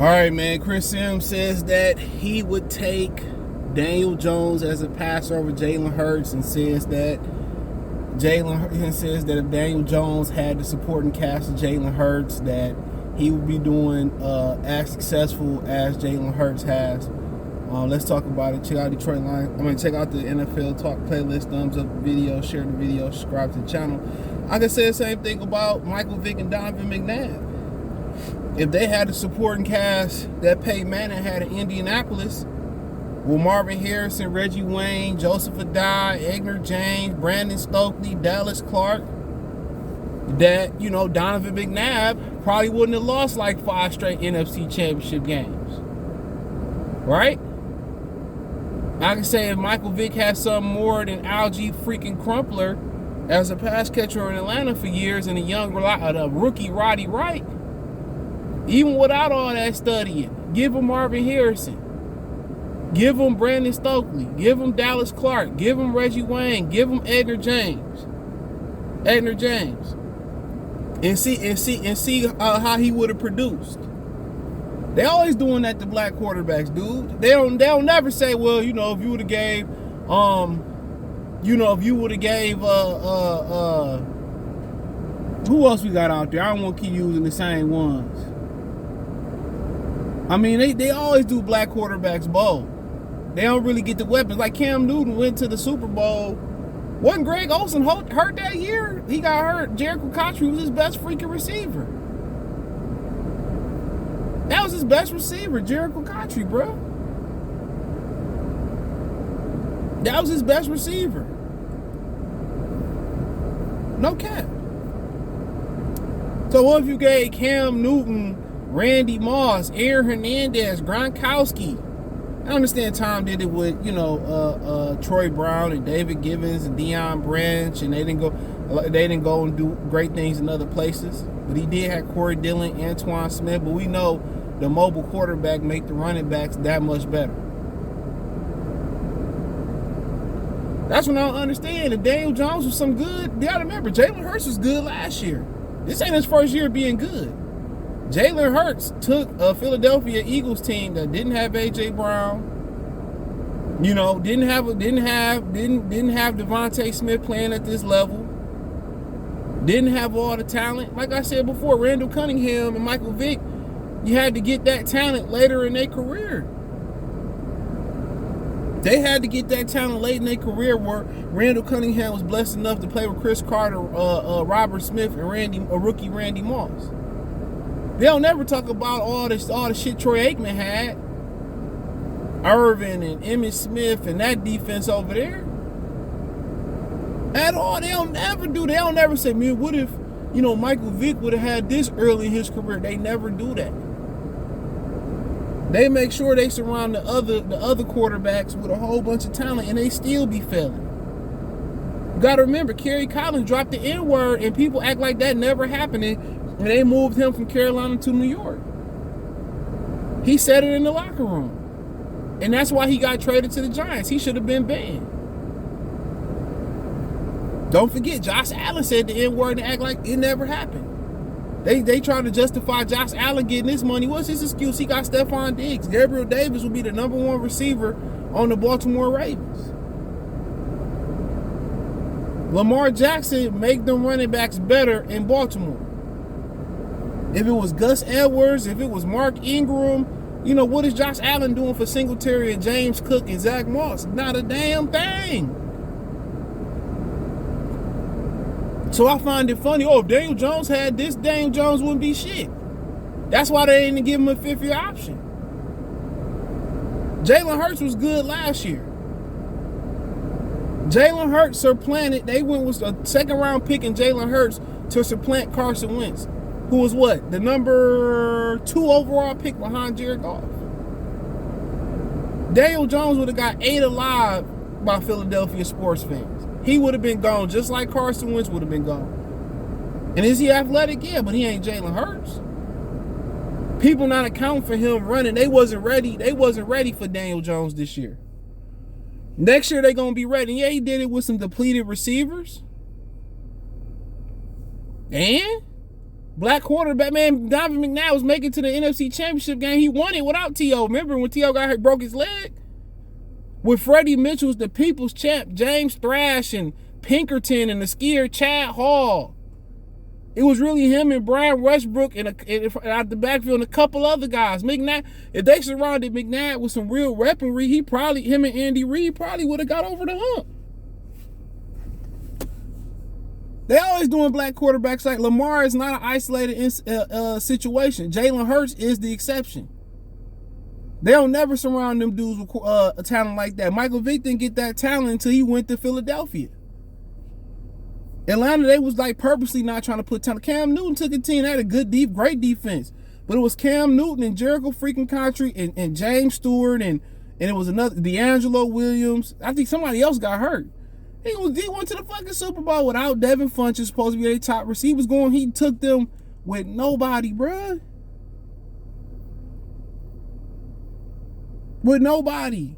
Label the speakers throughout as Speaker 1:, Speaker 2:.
Speaker 1: All right, man. Chris Sims says that he would take Daniel Jones as a passer over Jalen Hurts, and says that if Daniel Jones had the supporting cast of Jalen Hurts, that he would be doing as successful as Jalen Hurts has. Let's talk about it. Check out Detroit Lions. Check out the NFL Talk playlist. Thumbs up the video, share the video, subscribe to the channel. I can say the same thing about Michael Vick and Donovan McNabb. If they had a supporting cast that Peyton Manning had in Indianapolis, with Marvin Harrison, Reggie Wayne, Joseph Adai, Edgar James, Brandon Stokely, Dallas Clark, that, Donovan McNabb probably wouldn't have lost like 5 straight NFC championship games. Right? I can say if Michael Vick had something more than Algie freaking Crumpler as a pass catcher in Atlanta for years, and a rookie Roddy Wright, even without all that studying, give him Marvin Harrison, give him Brandon Stokely, give him Dallas Clark, give him Reggie Wayne, give him Edgar James, and see how he would have produced. They always doing that to black quarterbacks, dude. They'll never say, well, if you would have gave, who else we got out there? I don't want to keep using the same ones. They always do black quarterbacks bold. They don't really get the weapons. Like Cam Newton went to the Super Bowl. Wasn't Greg Olsen hurt that year? He got hurt. Jericho Cotchery was his best freaking receiver. That was his best receiver, Jericho Cotchery, bro. That was his best receiver. No cap. So what if you gave Cam Newton, Randy Moss, Aaron Hernandez, Gronkowski? I understand Tom did it with, Troy Brown and David Givens and Deion Branch, and they didn't go and do great things in other places. But he did have Corey Dillon, Antoine Smith, but we know the mobile quarterback make the running backs that much better. That's when I don't understand. If Daniel Jones was some good, you gotta remember, Jalen Hurts was good last year. This ain't his first year being good. Jalen Hurts took a Philadelphia Eagles team that didn't have A.J. Brown, didn't have Devontae Smith playing at this level, didn't have all the talent. Like I said before, Randall Cunningham and Michael Vick, you had to get that talent later in their career. They had to get that talent late in their career, where Randall Cunningham was blessed enough to play with Chris Carter, Robert Smith, and rookie Randy Moss. They'll never talk about all the shit Troy Aikman had, Irvin and Emmitt Smith and that defense over there. At all, they'll never do. They'll never say, man, what if Michael Vick would have had this early in his career? They never do that. They make sure they surround the other quarterbacks with a whole bunch of talent, and they still be failing. You got to remember, Kerry Collins dropped the N-word, and people act like that never happened, and they moved him from Carolina to New York. He said it in the locker room, and that's why he got traded to the Giants. He should have been banned. Don't forget, Josh Allen said the N-word and act like it never happened. They trying to justify Josh Allen getting his money. What's his excuse? He got Stephon Diggs. Gabriel Davis will be the #1 receiver on the Baltimore Ravens. Lamar Jackson make them running backs better in Baltimore. If it was Gus Edwards, if it was Mark Ingram, what is Josh Allen doing for Singletary and James Cook and Zach Moss? Not a damn thing. So I find it funny, if Daniel Jones had this, Daniel Jones wouldn't be shit. That's why they didn't give him a 5th-year option. Jalen Hurts was good last year. Jalen Hurts supplanted, they went with a 2nd-round pick in Jalen Hurts to supplant Carson Wentz, who was what? The number 2 overall pick behind Jared Goff. Daniel Jones would have got ate alive by Philadelphia sports fans. He would have been gone just like Carson Wentz would have been gone. And is he athletic? Yeah, but he ain't Jalen Hurts. People not accounting for him running. They wasn't ready. They wasn't ready for Daniel Jones this year. Next year, they're going to be ready. Yeah, he did it with some depleted receivers. Black quarterback, man, Donovan McNabb was making it to the NFC Championship game. He won it without T.O. Remember when T.O. got hurt, broke his leg? With Freddie Mitchell's the people's champ, James Thrash and Pinkerton and the skier Chad Hall. It was really him and Brian Westbrook and out the backfield and a couple other guys. McNabb, if they surrounded McNabb with some real weaponry, him and Andy Reid probably would have got over the hump. They always doing black quarterbacks like Lamar is not an isolated situation. Jalen Hurts is the exception. They don't never surround them dudes with a talent like that. Michael Vick didn't get that talent until he went to Philadelphia. Atlanta, they was like purposely not trying to put talent. Cam Newton took a team that had a good, great defense. But it was Cam Newton and Jericho freaking Country and James Stewart and it was another D'Angelo Williams. I think somebody else got hurt. He went to the fucking Super Bowl without Devin Funchess, supposed to be their top receiver. He took them with nobody, bruh. With nobody.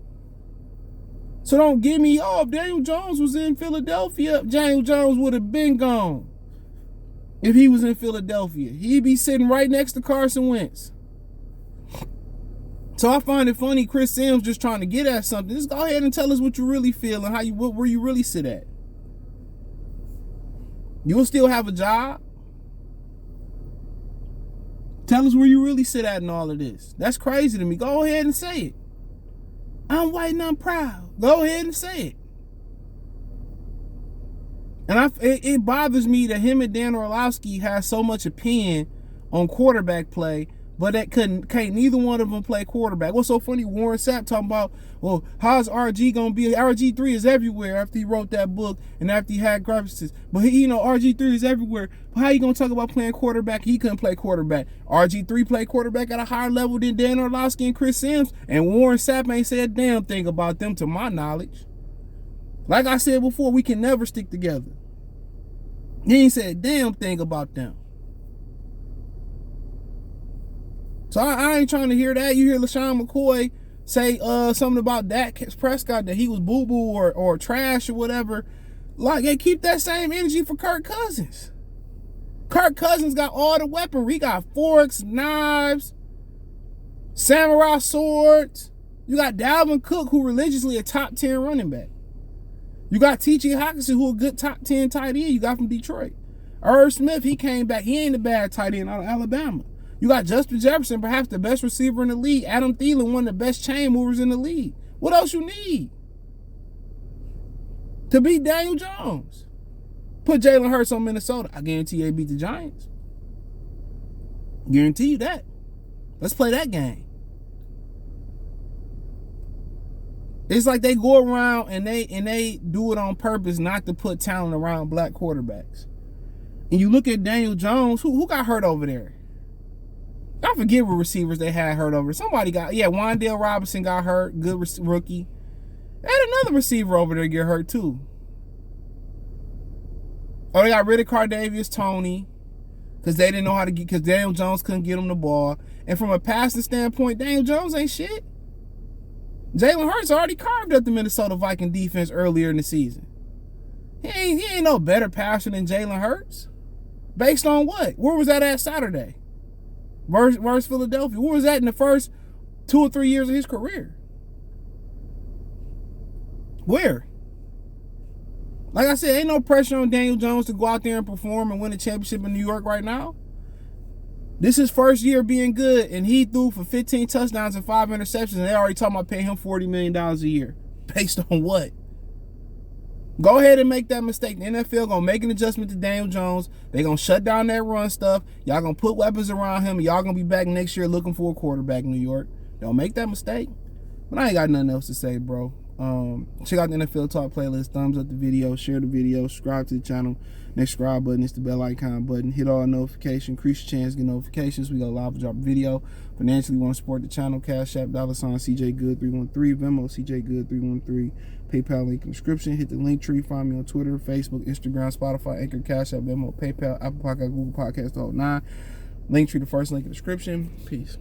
Speaker 1: So don't give me off. Daniel Jones was in Philadelphia. Daniel Jones would have been gone if he was in Philadelphia. He'd be sitting right next to Carson Wentz. So I find it funny Chris Sims just trying to get at something. Just go ahead and tell us what you really feel and where you really sit at. You'll still have a job. Tell us where you really sit at in all of this. That's crazy to me. Go ahead and say it. I'm white and I'm proud. Go ahead and say it. And it bothers me that him and Dan Orlovsky has so much opinion on quarterback play, but that can't neither one of them play quarterback. What's so funny, Warren Sapp talking about, well, how's RG gonna be? RG3 is everywhere after he wrote that book and after he had graphics. But RG3 is everywhere. But how you gonna talk about playing quarterback? He couldn't play quarterback. RG3 played quarterback at a higher level than Dan Orlovsky and Chris Sims, and Warren Sapp ain't said a damn thing about them to my knowledge. Like I said before, we can never stick together. He ain't said a damn thing about them. So I ain't trying to hear that. You hear LaShawn McCoy say something about Dak Prescott, that he was boo-boo or trash or whatever. Like, hey, keep that same energy for Kirk Cousins. Kirk Cousins got all the weaponry. He got forks, knives, samurai swords. You got Dalvin Cook, who religiously a top 10 running back. You got T.J. Hockenson, who a good top 10 tight end you got from Detroit. Irv Smith, he came back. He ain't a bad tight end out of Alabama. You got Justin Jefferson, perhaps the best receiver in the league. Adam Thielen, one of the best chain movers in the league. What else you need to beat Daniel Jones? Put Jalen Hurts on Minnesota. I guarantee they beat the Giants. Guarantee you that. Let's play that game. It's like they go around and they do it on purpose not to put talent around black quarterbacks. And you look at Daniel Jones, who got hurt over there? I forget what receivers they had hurt over. Somebody Wan'Dale Robinson got hurt, good rookie. They had another receiver over there get hurt too. Oh, they got rid of Cardavius Toney because they didn't know how to get, because Daniel Jones couldn't get him the ball. And from a passing standpoint, Daniel Jones ain't shit. Jalen Hurts already carved up the Minnesota Viking defense earlier in the season. He ain't no better passer than Jalen Hurts. Based on what? Where was that at Saturday? Versus Philadelphia. Where was that in the first 2 or 3 years of his career? Where? Like I said, ain't no pressure on Daniel Jones to go out there and perform and win a championship in New York right now. This is his first year being good, and he threw for 15 touchdowns and 5 interceptions, and they already talking about paying him $40 million a year. Based on what? Go ahead and make that mistake. The NFL gonna make an adjustment to Daniel Jones. They gonna shut down that run stuff. Y'all gonna put weapons around him. Y'all gonna be back next year looking for a quarterback in New York. Don't make that mistake. But I ain't got nothing else to say, bro. Check out the NFL Talk playlist. Thumbs up the video. Share the video. Subscribe to the channel. Next subscribe button is the bell icon button. Hit all notifications. Increase your chance to get notifications. We got a live drop video. Financially want to support the channel. Cash App, $, CJ Good 313. Venmo, CJ Good 313. PayPal link in the description. Hit the link tree. Find me on Twitter, Facebook, Instagram, Spotify, Anchor, Cash App, Venmo, PayPal, Apple Podcast, Google Podcast, the whole 9. Link tree, the first link in the description. Peace.